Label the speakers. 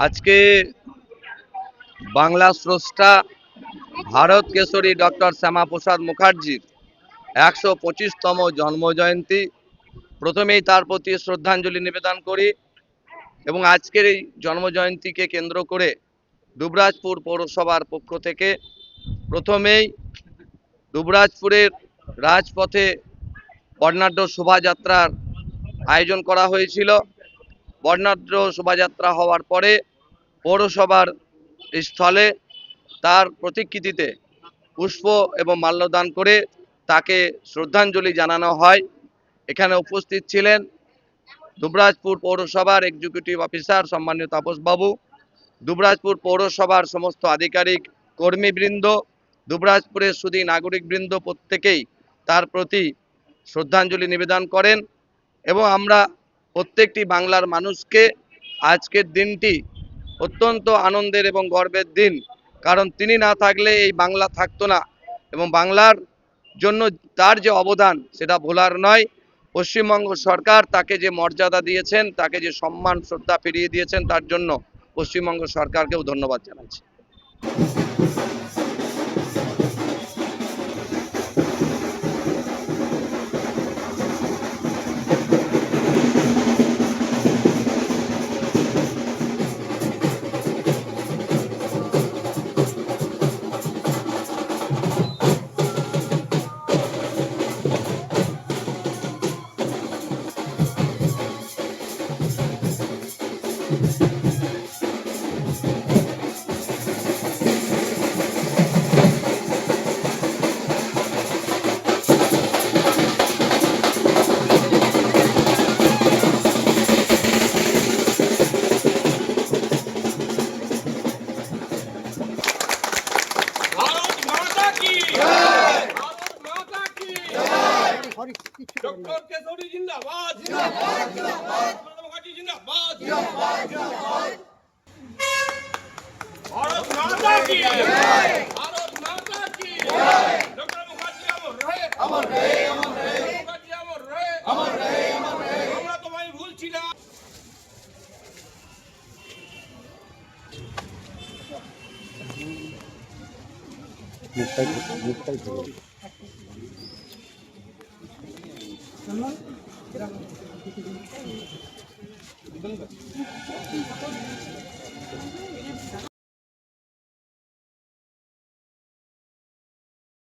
Speaker 1: আজকে বাংলা স্রষ্টা ভারত কেশরী ডক্টর শ্যামাপ্রসাদ মুখার্জির ১২৫তম জন্মজয়ন্তী। প্রথমেই তার প্রতি শ্রদ্ধাঞ্জলি নিবেদন করি এবং আজকের এই জন্মজয়ন্তীকে কেন্দ্র করে দুবরাজপুর পৌরসভার পক্ষ থেকে প্রথমেই দুবরাজপুরের রাজপথে বর্ণাঢ্য শোভাযাত্রার আয়োজন করা হয়েছিল। বর্ণাঢ্য শোভাযাত্রা হওয়ার পরে পৌরসভার স্থলে তার প্রতিকৃতিতে পুষ্প এবং মাল্যদান করে তাকে শ্রদ্ধাঞ্জলি জানানো হয়। এখানে উপস্থিত ছিলেন দুবরাজপুর পৌরসভার এক্সিকিউটিভ অফিসার সম্মানীয় তাপসবাবু, দুবরাজপুর পৌরসভার সমস্ত আধিকারিক কর্মীবৃন্দ, দুবরাজপুরের সুধী নাগরিকবৃন্দ প্রত্যেকেই তার প্রতি শ্রদ্ধাঞ্জলি নিবেদন করেন এবং আমরা প্রত্যেকটি বাংলার মানুষকে আজকের দিনটি অত্যন্ত আনন্দের এবং গর্বের দিন, কারণ তিনি না থাকলে এই বাংলা থাকতো না এবং বাংলার জন্য তার যে অবদান সেটা ভোলার নয়। পশ্চিমবঙ্গ সরকার তাকে যে মর্যাদা দিয়েছেন, তাকে যে সম্মান শ্রদ্ধা ফিরিয়ে দিয়েছেন, তার জন্য পশ্চিমবঙ্গ সরকারকেও ধন্যবাদ জানাচ্ছি।
Speaker 2: डॉक्टर केशरी जिंदाबाद जिंदाबाद जिंदाबाद मुखर्जी जिंदाबाद जिंदाबाद जिंदाबाद भारत माता की जय भारत माता की जय डॉक्टर मुखर्जी अमर रहे अमर रहे अमर रहे मुखर्जी अमर रहे अमर रहे अमर रहे আমরা তোমায় ভুলছি না।